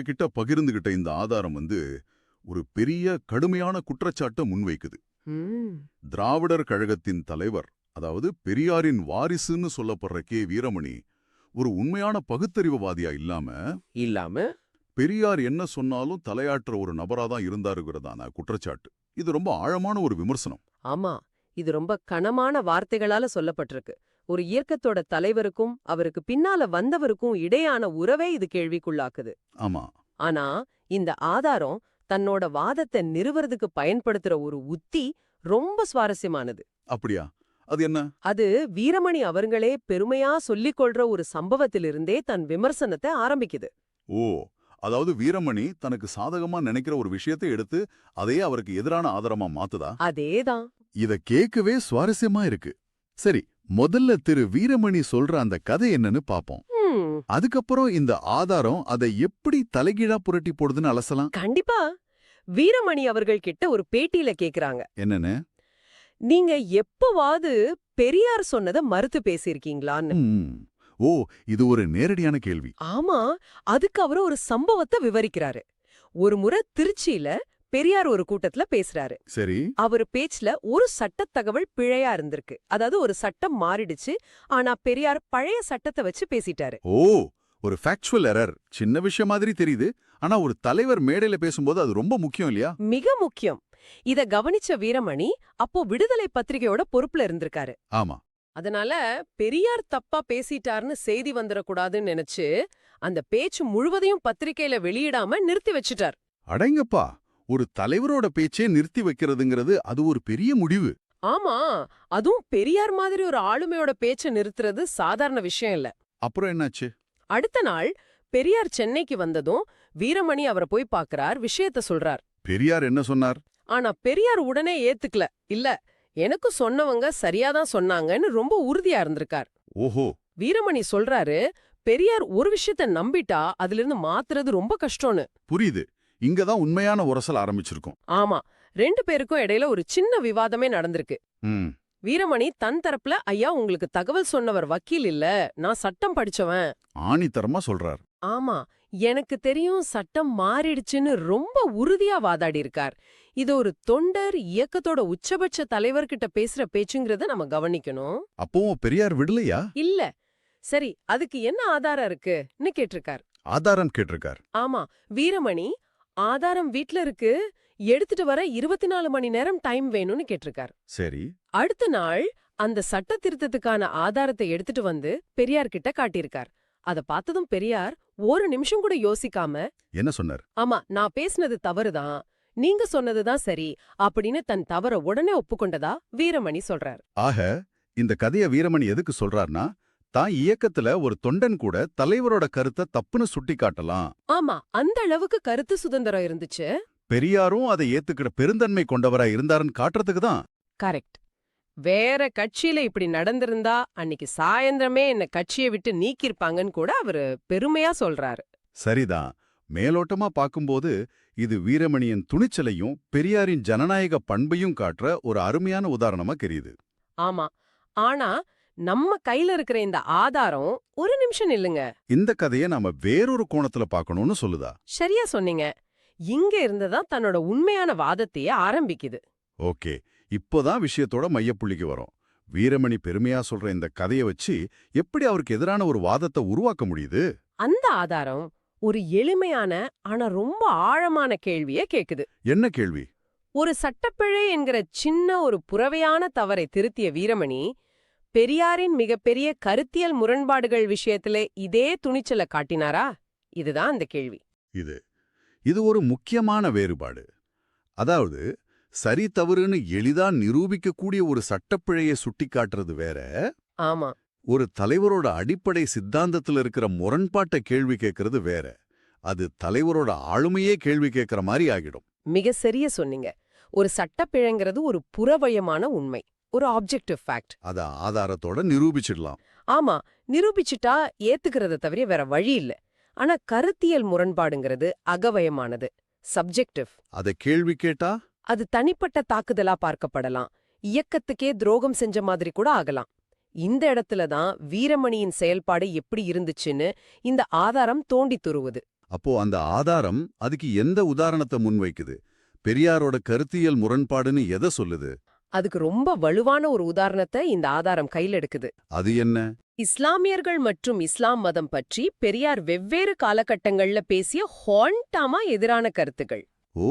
கிட்ட பகிர்ந்துகிட்ட இந்த ஆதாரம் ஒரு பெரிய கடுமையான குற்றச்சாட்டை முன்வைக்குது. ம், திராவிடர் கழகத்தின் தலைவர், அதாவது பெரியாரின் வாரிசுன்னு சொல்லப்படுற வீரமணி ஒரு உண்மையான பகுத்தறிவுவாதியா இல்லாம பெரியார் என்ன சொன்னாலும் தலையாற்ற ஒரு நபராதான் இருந்தாருங்கிறதான குற்றச்சாட்டு. இது ரொம்ப ஆழமான ஒரு விமர்சனம். ஆமா, இது ரொம்ப கனமான வார்த்தைகளால சொல்லப்பட்டிருக்கு. ஒரு இயக்கத்தோட தலைவருக்கும் அவருக்கு பின்னால வந்தவருக்கும் இடையான உறவே இது கேள்விக்குள்ளாக்குது. ஆமா. ஆனா இந்த ஆதாரம் தன்னோட வாதத்தை நிறுவறதுக்கு பயன்படுத்துற ஒரு உத்தி ரொம்ப சுவாரஸ்யமானது. அப்படியா? அது என்ன? அது வீரமணி அவர்களே பெருமையா சொல்லிக் கொள்ற ஒரு சம்பவத்திலிருந்தே தன் விமர்சனத்தை ஆரம்பிக்குது. ஓ, அதாவது வீரமணி தனக்கு சாதகமா நினைக்கிற ஒரு விஷயத்தை எடுத்து அதையே அவருக்கு எதிரான ஆதாரமா மாத்துதா? அதேதான். இத கேட்கவே சுவாரஸ்யமா இருக்கு. சரி, முதல்ல திரு வீரமணி சொல்ற அந்த கதை என்னன்னு பாப்போம். ம், அதுக்கப்புறம் இந்த ஆதாரம் அதை எப்படி தலைகீழா புரட்டி போடுதுன்னு அலசலாம். கண்டிப்பா. வீரமணி அவர்கள் கிட்ட ஒரு பேட்டியில கேக்குறாங்க, என்னன்னு? நீங்க எப்பவாவது பெரியார் சொன்னதை மறுத்து பேசியிருக்கீங்களான்னு. ம். ஓ, இது ஒரு நேரடியான கேள்வி. ஆமா, அதுக்கு அவரு ஒரு சம்பவத்தை விவரிக்கிறாரு. ஒரு முறை திருச்சியில பெரியார் ஒரு கூட்டத்துல பேசுறாரு. சரி. அவர் பேச்சுல ஒரு சட்டத் தகவல் பிழையா இருந்திருக்கு. அதாவது ஒரு சட்டம் மாறிடுச்சு, ஆனா பெரியார் பழைய சட்டத்தை வச்சு பேசிட்டாரு. ஓ, ஒரு ஃபேக்சுவல் எரர். சின்ன விஷயம் மாதிரி தெரியுது. ஆனா ஒரு தலைவர் மேடையில பேசும்போது அது ரொம்ப முக்கியம் இல்லையா? மிக முக்கியம். இத கவனிச்ச வீரமணி அப்போ விடுதலை பத்திரிகையோட பொறுப்புல இருந்திருக்காரு. ஆமா. அதனால பெரியார் தப்பா பேசிட்டார்னு செய்தி வந்துடக்கூடாதுன்னு நினைச்சு அந்த பேச்சு முழுவதையும் பத்திரிகையில வெளியிடாம நிறுத்தி வச்சுட்டார். அடங்கப்பா, ஒரு தலைவரோட பேச்சே நிறுத்தி வைக்கிறதுங்கிறது அது ஒரு பெரிய முடிவு. ஆமா, அதுவும் பெரியார் மாதிரி ஒரு ஆளுமையோட பேச்ச நிறுத்துறது சாதாரண விஷயம் இல்ல. அப்புறம் என்னாச்சு? அடுத்த நாள் பெரியார் சென்னைக்கு வந்ததும் வீரமணி அவரை போய் பார்க்கறார், விஷயத்த சொல்றார். பெரியார் என்ன சொன்னார்? ஆனா பெரியார் உடனே ஏத்துக்கல. இல்ல, எனக்கு சொன்னவங்க சரியாதான் சொன்னாங்கன்னு ரொம்ப உறுதியா இருந்திருக்கார். ஓஹோ. வீரமணி சொல்றாரு, பெரியார் ஒரு விஷயத்த நம்பிட்டா அதிலிருந்து மாத்துறது ரொம்ப கஷ்டம்னு. புரியுது. இங்கதான் உண்மையான உரசல் ஆரம்பிச்சிருக்கும். ஆமா, ரெண்டு பேருக்கும் இடையில ஒரு சின்ன விவாதமே நடந்திருக்கு. ம். வீரமணி தன் தரப்புல, ஐயா உங்களுக்கு தகவல் சொன்னவர் வக்கீல் இல்ல, நான் சட்டம் படிச்சவன். ஆணித்தரமா சொல்றார். ஆமா, எனக்கு தெரியும் சட்டம் மாறிடுச்சுன்னு ரொம்ப உறுதியா வாதாடி இருக்கார். இது ஒரு தொண்டர் இயக்கத்தோட உச்சபட்ச தலைவர்கிட்ட பேசுற பேச்சுங்கிறத நம்ம கவனிக்கணும். அப்பவும் பெரியார் விடலையா? இல்ல, சரி அதுக்கு என்ன ஆதாரம் இருக்குன்னு கேட்டிருக்கார். ஆதாரம் கேட்டிருக்கார். ஆமா, வீரமணி ஆதாரம் வீட்ல இருக்கு, எடுத்துட்டு வர 24 மணி நேரம் டைம் வேணும்னு கேட்டிருக்கார். சரி. அடுத்த நாள் அந்த சட்ட திருத்தத்துக்கான ஆதாரத்தை எடுத்துட்டு வந்து பெரியார் கிட்ட காட்டியிருக்கார். அத பார்த்ததும் பெரியார் ஒரு நிமிஷம் கூட யோசிக்காம, என்ன சொன்னார்? ஆமா நான் பேசினது தவறுதான், நீங்க சொன்னதுதான் சரி அப்படின்னு தன் தவற உடனே ஒப்புக்கொண்டதா வீரமணி சொல்றார். ஆக, இந்த கதைய வீரமணி எதுக்கு சொல்றார்னா, தான் இயக்கத்துல ஒரு தொண்டன் கூட தலைவரோட கருத்தை தப்புன்னு சுட்டி காட்டலாம். ஆமா, அந்த அளவுக்கு கருத்து சுதந்திரம் இருந்துச்சு. பெரியாரும் அதை ஏத்துக்கிற பெருந்தன்மை கொண்டவரா இருந்தாருன்னு காட்டுறதுக்கு தான். கரெக்ட். வேற கட்சியில இப்படி நடந்திருந்தா அன்னைக்கு சாயந்தரமே என்ன கட்சியை விட்டு நீக்கிருப்பாங்கன்னு கூட அவரு பெருமையா சொல்றாரு. சரிதான். மேலோட்டமா பாக்கும்போது இது வீரமணியின் துணிச்சலையும் பெரியாரின் ஜனநாயக பண்பையும் காட்டுற ஒரு அருமையான உதாரணமா தெரியுது. ஆமா, ஆனா நம்ம கையில இருக்கிற இந்த ஆதாரம் ஒரு நிமிஷம் நில்லுங்க. இந்த கதையை நாம வேறொரு கோணத்துல பார்க்கணும்னு சொல்லுதா? சரியா சொன்னீங்க. இங்க இருந்துதான் தன்னோட உண்மையான வாதத்தையே ஆரம்பிக்குது. ஓகே, இப்போதான் விஷயத்தோட மையப்புள்ளிக்கு வரும். வீரமணி பெருமையா சொல்ற இந்த கதையை வச்சு எப்படி அவருக்கு எதிரான ஒரு வாதத்தை உருவாக்க முடியுது? அந்த ஆதாரம் ஒரு எளிமையான ஆனா ரொம்ப ஆழமான கேள்விய கேக்குது. என்ன கேள்வி? ஒரு சட்டப்பிழை என்கிற சின்ன ஒரு புறவையான தவறை திருத்திய வீரமணி பெரியாரின் மிகப்பெரிய கருத்தியல் முரண்பாடுகள் விஷயத்திலே இதே துணிச்சலை காட்டினாரா? இதுதான் அந்த கேள்வி. இது ஒரு முக்கியமான வேறுபாடு. அதாவது, சரி தவறுன்னு எளிதா நிரூபிக்கக்கூடிய ஒரு சட்டப்பிழையை சுட்டிக்காட்டுறது வேற, ஆமா, ஒரு தலைவரோட அடிப்படை சித்தாந்தத்துல இருக்கிற முரண்பாட்டை கேள்வி கேட்கறது வேற. அது தலைவரோட ஆளுமையே கேள்வி கேட்கற மாதிரி ஆகிடும். மிக சரியா சொன்னீங்க. ஒரு சட்டப்பிழைங்கிறது ஒரு புறவயமான உண்மை, ஒரு ஆப்ஜெக்டிவ் ஃபேக்ட். அத ஆதாரத்தோட நிரூபிச்சிடலாம். ஆமா, நிரூபிச்சுட்டா ஏத்துக்கிறத தவிர வேற வழி இல்ல. ஆனா கருத்தியல் முரண்பாடுங்கிறது அகவயமானது, சப்ஜெக்டிவ். அத கேள்வி கேட்டா அது தனிப்பட்ட தாக்குதலா பார்க்கப்படலாம், இயக்கத்துக்கே துரோகம் செஞ்ச மாதிரி கூட ஆகலாம். இந்த இடத்துல தான் வீரமணியின் செயல்பாடு எப்படி இருந்துச்சுன்னு இந்த ஆதாரம் தோண்டி துருவுது. அப்போ அந்த ஆதாரம் அதுக்கு எந்த உதாரணத்தை முன்வைக்குது? பெரியாரோட கருத்தியல் முரண்பாடுன்னு எதை சொல்லுது? அதுக்கு ரொம்ப வலுவான ஒரு உதாரணத்தை இந்த ஆதாரம் கையில் எடுக்குது. அது என்ன? இஸ்லாமியர்கள் மற்றும் இஸ்லாம் மதம் பற்றி பெரியார் வெவ்வேறு காலகட்டங்கள்ல பேசிய ஹாண்டாமா எதிரான கருத்துக்கள். ஓ,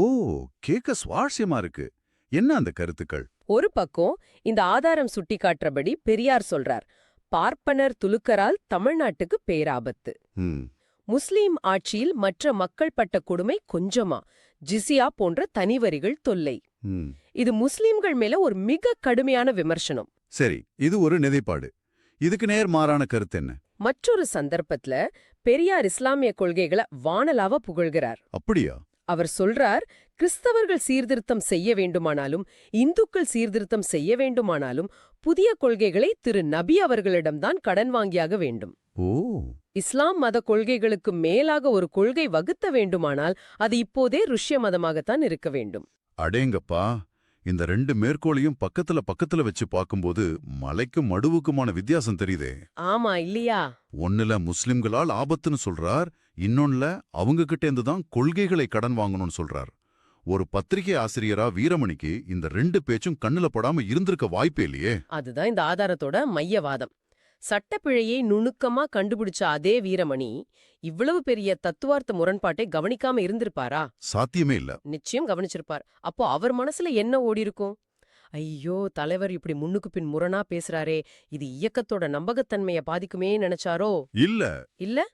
கேட்க சுவாரஸ்யமா இருக்கு. என்ன அந்த கருத்துக்கள்? ஒரு பக்கம் இந்த ஆதாரம் சுட்டிக்காட்டுறபடி பெரியார் சொல்றார், பார்ப்பனர் துலுக்கரால் தமிழ்நாட்டுக்கு பேராபத்து. ம், முஸ்லீம் ஆட்சியில் மற்ற மக்கள் பட்ட கொடுமை கொஞ்சமா, ஜிசியா போன்ற தனிவரிகள் தொல்லை. ம். இது முஸ்லீம்கள் மேல ஒரு மிக கடுமையான விமர்சனம். சரி, இது ஒரு நிலைப்பாடு. இதுக்கு நேர் மாறான கருத்து என்ன? மற்றொரு சந்தர்ப்பத்துல பெரியார் இஸ்லாமிய கொள்கைகளை வானலாவ புகழ்கிறார். அப்படியா? அவர் சொல்றார், கிறிஸ்தவர்கள் சீர்திருத்தம் செய்ய வேண்டுமானாலும் இந்துக்கள் சீர்திருத்தம் செய்ய வேண்டுமானாலும் புதிய கொள்கைகளை திரு நபி அவர்களிடம்தான் கடன் வாங்கியாக வேண்டும். ஓ, இஸ்லாம் மத கொள்கைகளுக்கு மேலாக ஒரு கொள்கை வகுத்த வேண்டுமானால் அது இப்போதே ருஷ்ய மதமாகத்தான் இருக்க வேண்டும். அடேங்கப்பா! இந்த ரெண்டு மேற்கோளையும் பக்கத்துல பக்கத்துல வச்சு பார்க்கும்போது மலைக்கும் மடுவுக்குமான வித்தியாசம் தெரியுதே. ஆமா இல்லையா? ஒண்ணுல முஸ்லிம்களால் ஆபத்துன்னு சொல்றார், இன்னொன்னுல அவங்க கிட்ட இருந்து தான் கொள்கைகளை கடன் வாங்கணும்னு சொல்றார். ஒரு பத்திரிகை ஆசிரியரா வீரமணிக்கு இந்த ரெண்டு பேச்சும் கண்ணுல படாம இருந்திருக்க வாய்ப்பே இல்லையே. அதுதான் இந்த ஆதாரத்தோட மையவாதம். சட்டப்பிழையை நுணுக்கமா கண்டுபிடிச்ச அதே வீரமணி இவ்வளவு பெரிய தத்துவார்த்த முரண்பாட்டை கவனிக்காம இருந்திருப்பாரா? சாத்தியமே இல்ல. நிச்சயம் கவனிச்சிருப்பார். அப்போ அவர் மனசுல என்ன ஓடி இருக்கும்? ஐயோ, தலைவர் இப்படி முன்னுக்கு பின் முரணா பேசுறாரே, இது இயக்கத்தோட நம்பகத்தன்மைய பாதிக்குமே நினைச்சாரோ? இல்ல. இல்ல?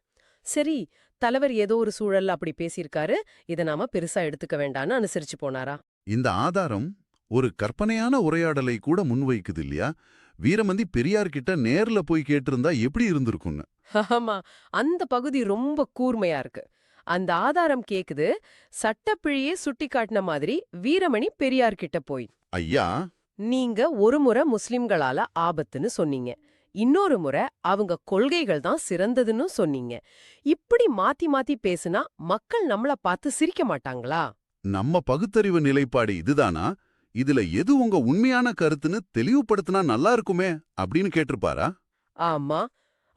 சரி, தலைவர் ஏதோ ஒரு சூழல்ல அப்படி பேசியிருக்காரு, இதை நாம பெருசா எடுத்துக்க வேண்டான்னு அனுசரிச்சு போனாரா? இந்த ஆதாரம் ஒரு கற்பனையான உரையாடலை கூட முன்வைக்குது இல்லையா? வீரமந்தி பெரியார்கிட்ட நேர்ல போய் கேட்டிருந்தா எப்படி இருந்திருக்கும்னு. ஆமா, அந்த பகுதி ரொம்ப கூர்மையா இருக்கு. அந்த ஆதாரம் கேக்குது, சட்டப்பிழையே சுட்டி காட்டின மாதிரி வீரமணி பெரியார்கிட்ட போய், ஐயா, நீங்க ஒரு முறை முஸ்லிம்களால ஆபத்துன்னு சொன்னீங்க, இன்னொரு முறை அவங்க கொள்கைகள் தான் சிறந்ததுன்னு சொன்னீங்க. இப்படி மாத்தி மாத்தி பேசுனா மக்கள் நம்மள பார்த்து சிரிக்க மாட்டாங்களா? நம்ம பகுத்தறிவு நிலைப்பாடு இதுதானா? இதுல எது உங்க உண்மையான கருத்துன்னு தெளிவுபடுத்தினா நல்லா இருக்குமே அப்படின்னு கேட்டிருப்பாரா? ஆமா,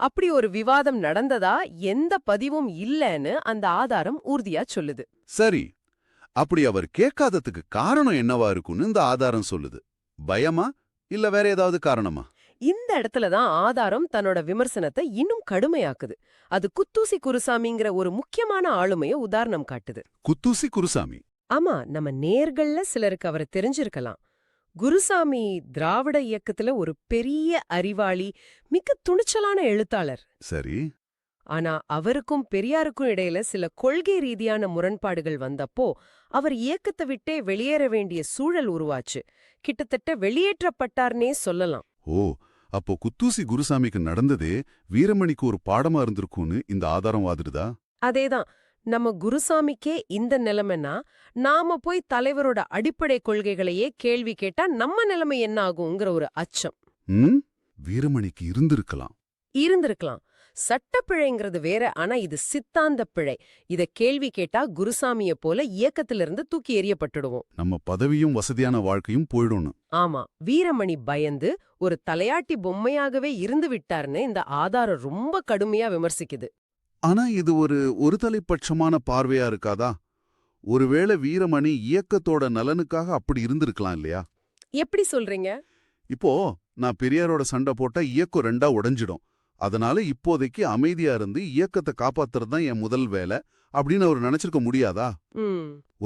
அப்படி ஒரு விவாதம் நடந்ததா எந்த பதிவும் இல்லைன்னு அந்த ஆதாரம் உறுதியா சொல்லுது. சரி, அப்படி அவர் கேட்காததுக்கு காரணம் என்னவா இருக்குன்னு இந்த ஆதாரம் சொல்லுது. பயமா இல்ல வேற ஏதாவது காரணமா? இந்த இடத்துல தான் ஆதாரம் தன்னோட விமர்சனத்தை இன்னும் கடுமையாக்குது. அது குத்தூசி குருசாமிங்கிற ஒரு முக்கியமான ஆளுமைய உதாரணம் காட்டுது. குத்தூசி குருசாமி? ஆமா, நம்ம நேர்கள்ல சிலருக்கு அவரை தெரிஞ்சிருக்கலாம். குருசாமி திராவிட இயக்கத்துல ஒரு பெரிய அறிவாளி, மிக துணிச்சலான எழுத்தாளர். சரி. ஆனா அவருக்கும் பெரியாருக்கும் இடையில சில கொள்கை ரீதியான முரண்பாடுகள் வந்தப்போ அவர் இயக்கத்தை விட்டே வெளியேற வேண்டிய சூழல் உருவாச்சு. கிட்டத்தட்ட வெளியேற்றப்பட்டார்னே சொல்லலாம். ஓ, அப்போ குத்தூசி குருசாமிக்கு நடந்ததே வீரமணிக்கு ஒரு பாடமா இருந்திருக்கும்னு இந்த ஆதாரம் வாதிடுதா? அதேதான். நம்ம குருசாமிக்கே இந்த நிலைமைன்னா நாம போய் தலைவரோட அடிப்படை கொள்கைகளையே கேள்வி கேட்டா நம்ம நிலைமை என்ன ஆகுங்கிற ஒரு அச்சம் வீரமணிக்கு இருந்திருக்கலாம். சட்டப்பிழைங்கிறது வேற, ஆனா இது சித்தாந்த பிழை. இத கேள்வி கேட்டா குருசாமிய போல இயக்கத்திலிருந்து தூக்கி எறியப்பட்டுடுவோம். நம்ம பதவியும் வசதியான வாழ்க்கையும் போயிடும்னு. ஆமா, வீரமணி பயந்து ஒரு தலையாட்டி பொம்மையாகவே இருந்து விட்டார்னு இந்த ஆதாரம் ரொம்ப கடுமையா விமர்சிக்குது. ஆனா இது ஒரு தலைப்பட்சமான பார்வையா இருக்காதா? ஒருவேளை வீரமணி இயக்கத்தோட நலனுக்காக அப்படி இருந்திருக்கலாம் இல்லையா? எப்படி சொல்றீங்க? இப்போ நான் பெரியாரோட சண்டை போட்டா இயக்கம் ரெண்டா உடைஞ்சிடும், அதனால இப்போதைக்கு அமைதியா இருந்து இயக்கத்தை காப்பாத்துறது தான் என் முதல் வேலை அப்படின்னு அவர் நினைச்சிருக்க முடியாதா?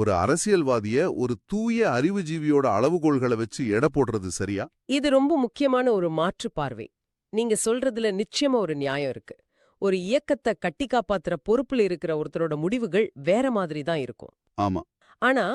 ஒரு அரசியல்வாதிய ஒரு தூய அறிவுஜீவியோட அளவுகோள்களை வச்சு எடை போடுறது சரியா? இது ரொம்ப முக்கியமான ஒரு மாற்று பார்வை. நீங்க சொல்றதுல நிச்சயமா ஒரு நியாயம் இருக்கு. ஒரு இயக்கத்தை கட்டி காப்பாத்துற பொறுப்புல இருக்கிற ஒருத்தரோட முடிவுகள் வேற மாதிரி தான் இருக்கும். ஆமா. ஆனா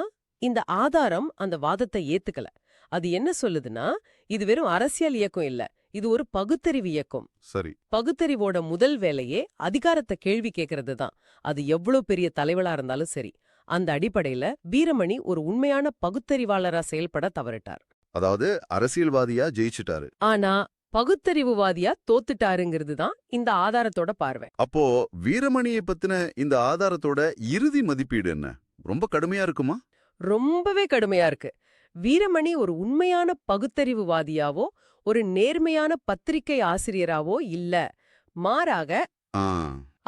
இந்த ஆதாரம் அந்த வாதத்தை ஏத்துக்கல. அது என்ன சொல்லுதுன்னா, இது வெறும் அரசியல் இயக்கம் இல்ல, இது ஒரு பகுத்தறிவு இயக்கம். சரி. பகுத்தறிவோட முதல் வேலையே அதிகாரத்தை கேள்வி கேட்கறது தான். அது எவ்வளவு பெரிய தலைவலா இருந்தாலும் சரி. அந்த அடிப்படையில வீரமணி ஒரு உண்மையான பகுத்தறிவாளரா செயல்பட தவறிட்டார். அதாவது அரசியல்வாதியா ஜெயிச்சிட்டாரு, ஆனா பகுத்தறிவுவாதியா தோத்துட்டாருங்கிறது தான் இந்த ஆதாரத்தோட பார்வை. அப்போ வீரமணியை பத்தின இந்த ஆதாரத்தோட இறுதி மதிப்பீடு என்ன? ரொம்ப கடுமையா இருக்குமா? ரொம்பவே கடுமையா இருக்கு. வீரமணி ஒரு உண்மையான பகுத்தறிவுவாதியாவோ ஒரு நேர்மையான பத்திரிகை ஆசிரியராவோ இல்ல. மாறாக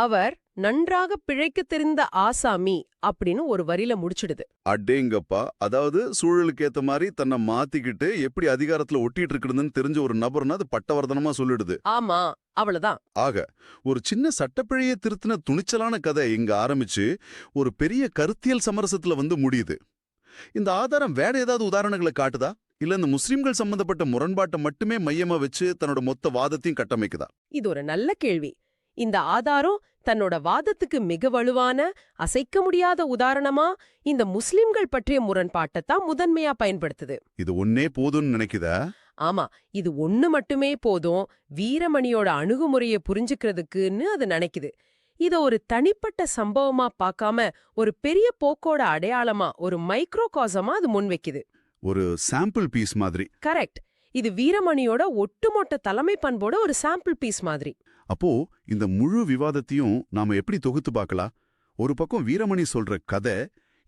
அவர் நன்றாக பிழைக்க தெரிந்த ஆசாமி அப்படின்னு ஒரு வரியில முடிச்சிடுது. அடேங்கப்பா, அதாவது சூழலுக்கு ஏத்த மாதிரி தன்னை மாத்திக்கிட்டு எப்படி அதிகாரத்துல ஒட்டிட்டு இருக்குதுன்னு தெரிஞ்ச ஒரு நபர்னா அது பட்டவர்தனமா சொல்லிடுது. ஆமா, அவ்வளவுதான். ஆக ஒரு சின்ன சட்டப்பிழையை திருத்தின துணிச்சலான கதை இங்க ஆரம்பிச்சு ஒரு பெரிய கருத்தியல் சமரசத்துல வந்து முடியுது. இந்த ஆதாரம் வேற ஏதாவது உதாரணங்களை காட்டுதா, இல்ல இந்த முஸ்லிம்கள் சம்பந்தப்பட்ட முரண்பாட்டை மட்டுமே மையமா வச்சு தன்னோட மொத்த வாதத்தையும் கட்டமைக்குதா? இது ஒரு நல்ல கேள்வி. இந்த ஆதாரம் தன்னோட வாதத்துக்கு மிக வலுவான, அசைக்க முடியாத உதாரணமா இந்த முஸ்லிம்கள் பற்றிய முரண்பாட்டத்தான் முதன்மையா பயன்படுத்துது. இது ஒன்னே போதும்னு நினைக்குதா? ஆமா, இது ஒண்ணு மட்டுமே போதும் வீரமணியோட அணுகுமுறையை புரிஞ்சுக்கிறதுக்குன்னு அது நினைக்குது. இத ஒரு தனிப்பட்ட சம்பவமா பார்க்காம ஒரு பெரிய போக்கோட அடையாளமா, ஒரு மைக்ரோகாசமா அது முன்வைக்குது. ஒரு சாம்பிள் பீஸ் மாதிரி. கரெக்ட். இது வீரமணியோட ஒட்டுமொத்த தலைமை பண்போட ஒரு சாம்பிள் பீஸ் மாதிரி. அப்போ இந்த முழு விவாதத்தையும் நாம எப்படி தொகுத்து பார்க்கலாம்? ஒரு பக்கம் வீரமணி சொல்ற கதை,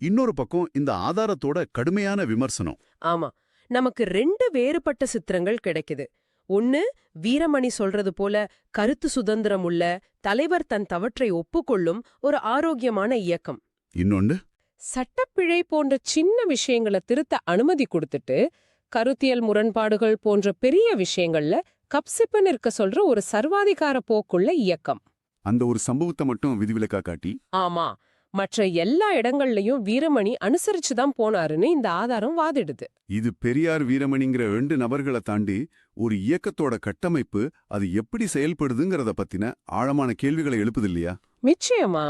இன்னொரு பக்கம் இந்த ஆதாரத்தோட கடுமையான விமர்சனம். ஆமா, நமக்கு ரெண்டு வேறுபட்ட சித்திரங்கள் கிடைக்குது. ஒன்னு, வீரமணி சொல்றது போல கருத்து சுதந்திரம் உள்ள, தலைவர் தன் தவற்றை ஒப்புக்கொள்ளும் ஒரு ஆரோக்கியமான இயக்கம். இன்னொன்னு, சட்டப்பிழை போன்ற சின்ன விஷயங்களை திருத்த அனுமதி கொடுத்துட்டு கருத்தியல் முரண்பாடுகள் போன்ற பெரிய விஷயங்கள்ல கப்சிப்பன் இருக்க சொல்ற ஒரு சர்வாதிகார போக்குள்ள இயக்கம். அந்த ஒரு சம்பவத்தை மட்டும் விதிவிலக்கா காட்டி. ஆமா, மற்ற எல்லா இடங்கள்லயும் வீரமணி அனுசரிச்சுதான் போனாருன்னு இந்த ஆதாரம் வாதிடுது. இது பெரியார் வீரமணிங்கிற 2 நபர்களை தாண்டி ஒரு இயக்கத்தோட கட்டமைப்பு, அது எப்படி செயல்படுதுங்கிறத பத்தின ஆழமான கேள்விகளை எழுப்புது இல்லையா? நிச்சயமா,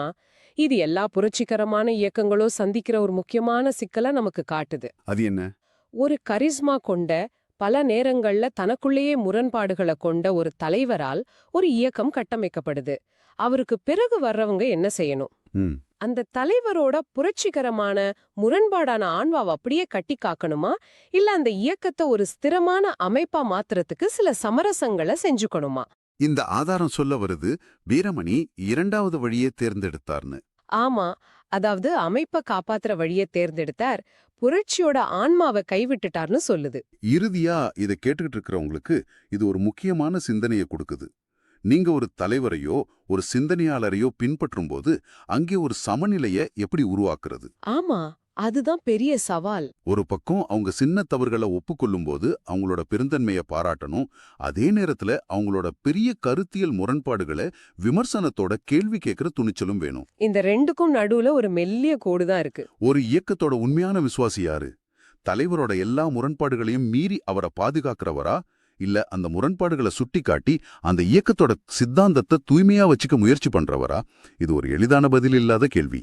இது எல்லா புரட்சிகரமான இயக்கங்களும் சந்திக்கிற ஒரு முக்கியமான சிக்கலை நமக்கு காட்டுது. அது என்ன? ஒரு கரிஸ்மா கொண்ட, பல நேரங்கள்ல தனக்குள்ளேயே முரண்பாடுகளை கொண்ட ஒரு தலைவரால் ஒரு இயக்கம் கட்டமைக்கப்படுது. அவருக்கு பிறகு வர்றவங்க என்ன செய்யணும்? அந்த தலைவரோட புரட்சிகரமான முரண்பாடான ஆன்மாவை அப்படியே கட்டி காக்கணுமா, இல்ல அந்த இயக்கத்தை ஒரு ஸ்திரமான அமைப்பா மாத்துறதுக்கு சில சமரசங்களை செஞ்சுக்கணுமா? இந்த ஆதாரம் சொல்ல வருது வீரமணி 2வது வழியே தேர்ந்தெடுத்தார்னு. ஆமா, அதாவது அமைப்பை காப்பாத்துற வழியை தேர்ந்தெடுத்தார், புரட்சியோட ஆன்மாவை கைவிட்டுட்டார்னு சொல்லுது. இறுதியா இதை கேட்டுக்கிட்டு இருக்கிறவங்களுக்கு இது ஒரு முக்கியமான சிந்தனையை கொடுக்குது. நீங்க ஒரு தலைவரையோ ஒரு சிந்தனையாளரையோ பின்பற்றும் போது அங்கே ஒரு சமநிலையை எப்படி உருவாக்குறது? ஆமா, அதுதான் பெரிய சவால். ஒரு பக்கம் அவங்க சின்ன தவறுகளை ஒப்புக்கொள்ளும் போது அவங்களோட பெருந்தன்மையை பாராட்டணும், அதே நேரத்துல அவங்களோட பெரிய கருத்தியல் முரண்பாடுகளை விமர்சனத்தோட கேள்வி கேட்கிற துணிச்சலும் வேணும். இந்த ரெண்டுக்கும் நடுவுல ஒரு மெல்லிய கோடுதான் இருக்கு. ஒரு இயக்கத்தோட உண்மையான விசுவாசி யாரு? தலைவரோட எல்லா முரண்பாடுகளையும் மீறி அவரை பாதுகாக்கிறவரா, இல்ல அந்த முரண்பாடுகளை சுட்டிக்காட்டி அந்த இயக்கத்தோட சித்தாந்தத்தை தூய்மையா வச்சுக்க முயற்சி பண்றவரா? இது ஒரு எளிதான பதில் இல்லாத கேள்வி.